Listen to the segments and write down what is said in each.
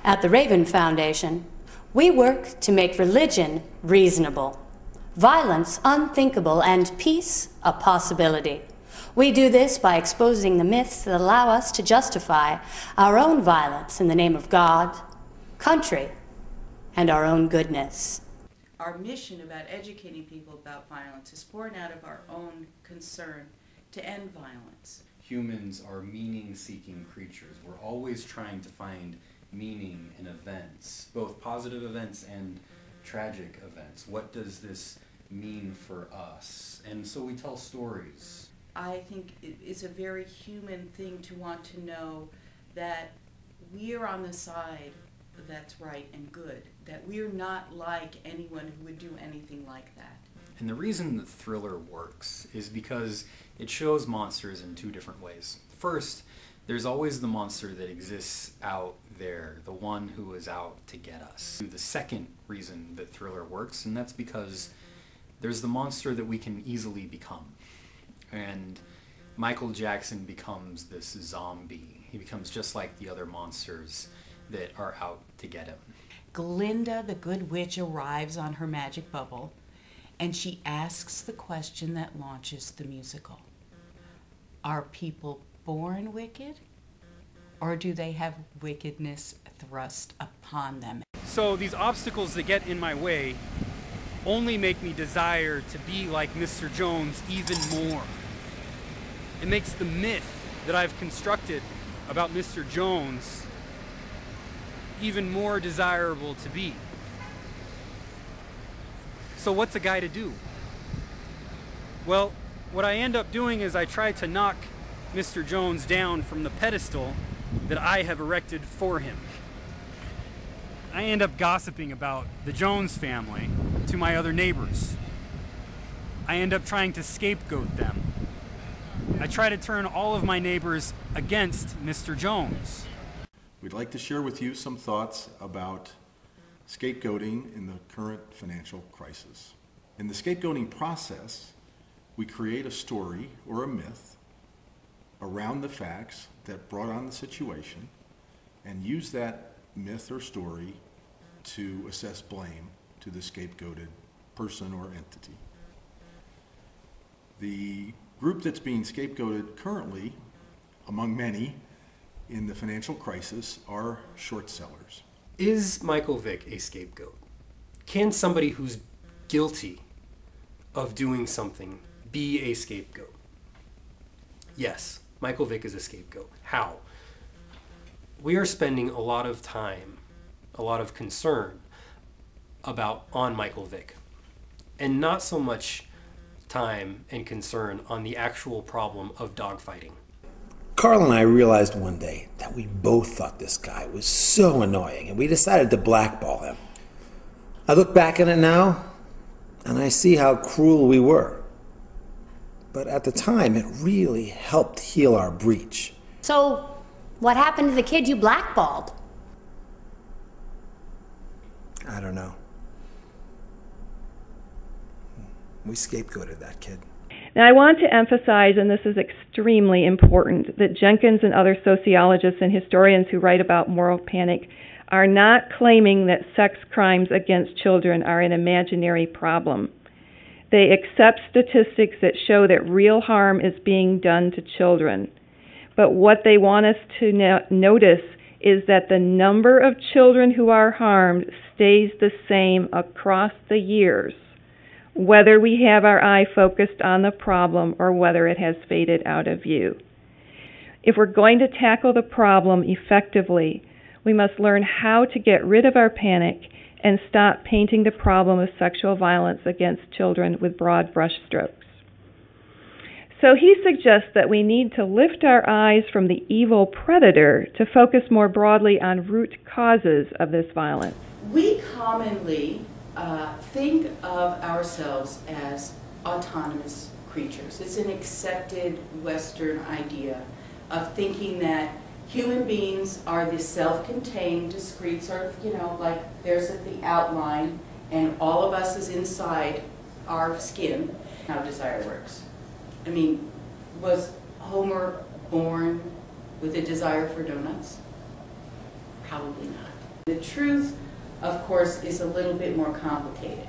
At the Raven Foundation, we work to make religion reasonable, violence unthinkable, and peace a possibility. We do this by exposing the myths that allow us to justify our own violence in the name of God, country, and our own goodness. Our mission about educating people about violence is born out of our own concern to end violence. Humans are meaning-seeking creatures. We're always trying to find meaning in events, both positive events and tragic events. What does this mean for us? And so we tell stories. I think it's a very human thing to want to know that we are on the side that's right and good, that we're not like anyone who would do anything like that. And the reason that Thriller works is because it shows monsters in two different ways. First, there's always the monster that exists out there, the one who is out to get us. The second reason that Thriller works, and that's because there's the monster that we can easily become. And Michael Jackson becomes this zombie. He becomes just like the other monsters that are out to get him. Glinda, the good witch, arrives on her magic bubble, and she asks the question that launches the musical. Are people born wicked, or do they have wickedness thrust upon them? So these obstacles that get in my way only make me desire to be like Mr. Jones even more. It makes the myth that I've constructed about Mr. Jones even more desirable to be. So what's a guy to do? Well, what I end up doing is I try to knock Mr. Jones down from the pedestal that I have erected for him. I end up gossiping about the Jones family to my other neighbors. I end up trying to scapegoat them. I try to turn all of my neighbors against Mr. Jones. We'd like to share with you some thoughts about scapegoating in the current financial crisis. In the scapegoating process, we create a story or a myth around the facts that brought on the situation and use that myth or story to assess blame to the scapegoated person or entity. The group that's being scapegoated currently, among many, in the financial crisis are short sellers. Is Michael Vick a scapegoat? Can somebody who's guilty of doing something be a scapegoat? Yes, Michael Vick is a scapegoat. How? We are spending a lot of time, a lot of concern on Michael Vick, and not so much time and concern on the actual problem of dogfighting. Carl and I realized one day that we both thought this guy was so annoying, and we decided to blackball him. I look back at it now, and I see how cruel we were. But at the time, it really helped heal our breach. So, what happened to the kid you blackballed? I don't know. We scapegoated that kid. Now, I want to emphasize, and this is extremely important, that Jenkins and other sociologists and historians who write about moral panic are not claiming that sex crimes against children are an imaginary problem. They accept statistics that show that real harm is being done to children. But what they want us to notice is that the number of children who are harmed stays the same across the years, whether we have our eye focused on the problem or whether it has faded out of view. If we're going to tackle the problem effectively, we must learn how to get rid of our panic and stop painting the problem of sexual violence against children with broad brushstrokes. So he suggests that we need to lift our eyes from the evil predator to focus more broadly on root causes of this violence. We commonly think of ourselves as autonomous creatures. It's an accepted Western idea of thinking that human beings are this self-contained, discrete sort of, like there's the outline and all of us is inside our skin. How desire works. I mean, was Homer born with a desire for donuts? Probably not. The truth, of course, is a little bit more complicated,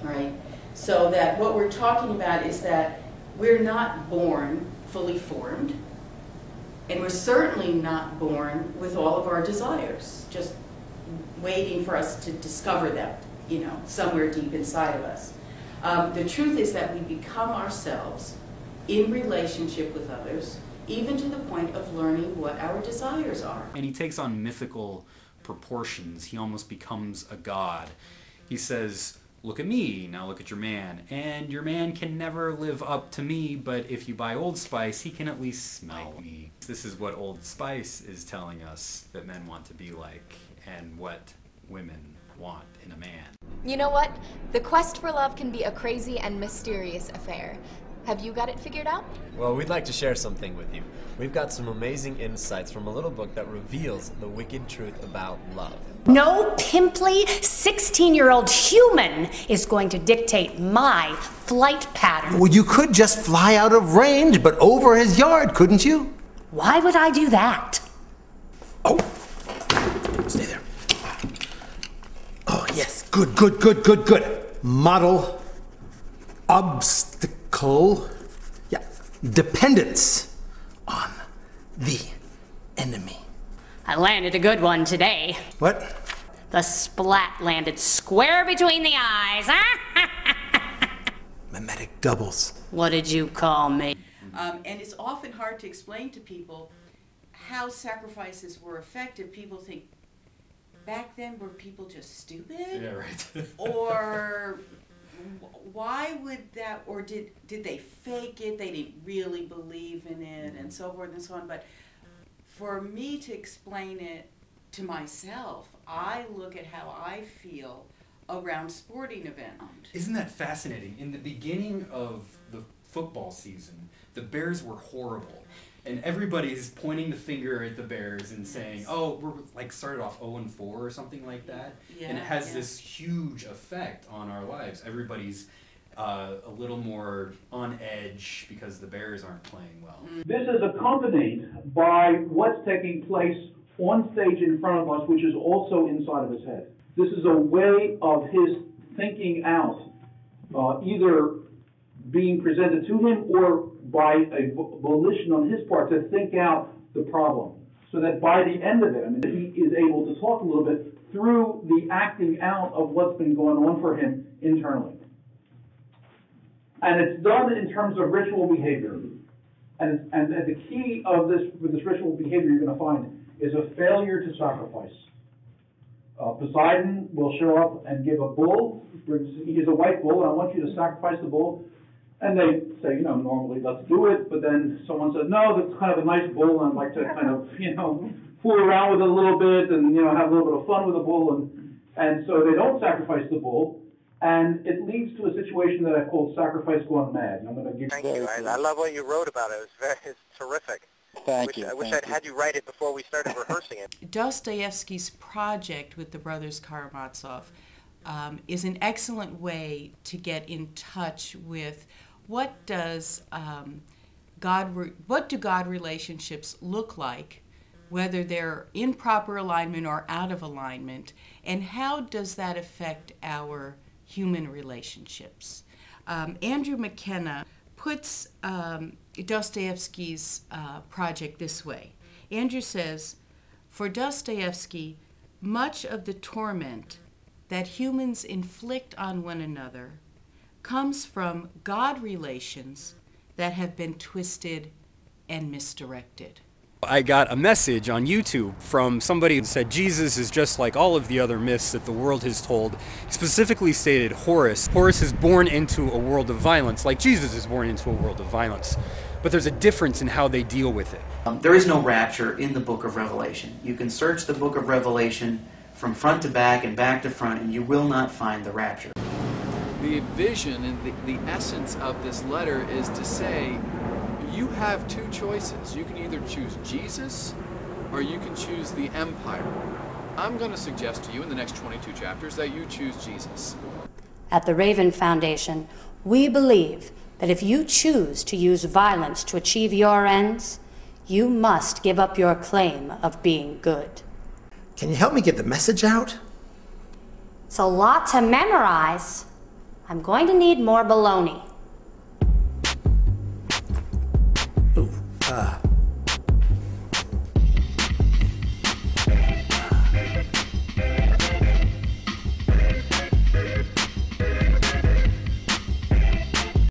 right? So that what we're talking about is that we're not born fully formed, and we're certainly not born with all of our desires, just waiting for us to discover them, somewhere deep inside of us. The truth is that we become ourselves in relationship with others, even to the point of learning what our desires are. And he takes on mythical proportions. He almost becomes a god. He says, look at me, now look at your man. And your man can never live up to me, but if you buy Old Spice, he can at least smell me. This is what Old Spice is telling us that men want to be like, and what women want in a man. You know what? The quest for love can be a crazy and mysterious affair. Have you got it figured out? Well, we'd like to share something with you. We've got some amazing insights from a little book that reveals the wicked truth about love. No pimply 16-year-old human is going to dictate my flight pattern. Well, you could just fly out of range, but over his yard, couldn't you? Why would I do that? Oh, stay there. Oh, yes, good. Model obstacle, dependence on the enemy. I landed a good one today. What? The splat landed square between the eyes. Mimetic doubles. What did you call me? And it's often hard to explain to people how sacrifices were effective. People think, back then were people just stupid? Yeah, right. Or why would that, or did they fake it? They didn't really believe in it, and so forth and so on. But for me to explain it to myself, I look at how I feel around sporting events. Isn't that fascinating? In the beginning of the football season, the Bears were horrible. And everybody's pointing the finger at the Bears and saying, oh, we're like started off 0-4 or something like that. Yeah, and it has this huge effect on our lives. Everybody's a little more on edge because the Bears aren't playing well. This is accompanied by what's taking place on stage in front of us, which is also inside of his head. This is a way of his thinking out, either being presented to him or by a volition on his part to think out the problem. So that by the end of it, he is able to talk a little bit through the acting out of what's been going on for him internally. And it's done in terms of ritual behavior. And the key of this ritual behavior you're going to find is a failure to sacrifice. Poseidon will show up and give a bull. He's a white bull, and I want you to sacrifice the bull. And they say, normally let's do it, but then someone says, no, that's kind of a nice bull, and I'd like to kind of, fool around with it a little bit and, have a little bit of fun with the bull. And so they don't sacrifice the bull, and it leads to a situation that I call sacrifice gone mad. I'm going to give Thank you. I love what you wrote about it. It's terrific. Thank you. I wish I'd had you write it before we started rehearsing it. Dostoevsky's project with the brothers Karamazov is an excellent way to get in touch with what do God relationships look like, whether they're in proper alignment or out of alignment, and how does that affect our human relationships? Andrew McKenna puts Dostoevsky's project this way. Andrew says, for Dostoevsky, much of the torment that humans inflict on one another comes from God relations that have been twisted and misdirected. I got a message on YouTube from somebody who said Jesus is just like all of the other myths that the world has told. Specifically stated Horus. Horus is born into a world of violence, like Jesus is born into a world of violence. But there's a difference in how they deal with it. There is no rapture in the book of Revelation. You can search the book of Revelation from front to back and back to front, and you will not find the rapture. The vision and the essence of this letter is to say, you have two choices. You can either choose Jesus or you can choose the empire. I'm going to suggest to you in the next 22 chapters that you choose Jesus. At the Raven Foundation, we believe that if you choose to use violence to achieve your ends, you must give up your claim of being good. Can you help me get the message out? It's a lot to memorize. I'm going to need more baloney. Ooh,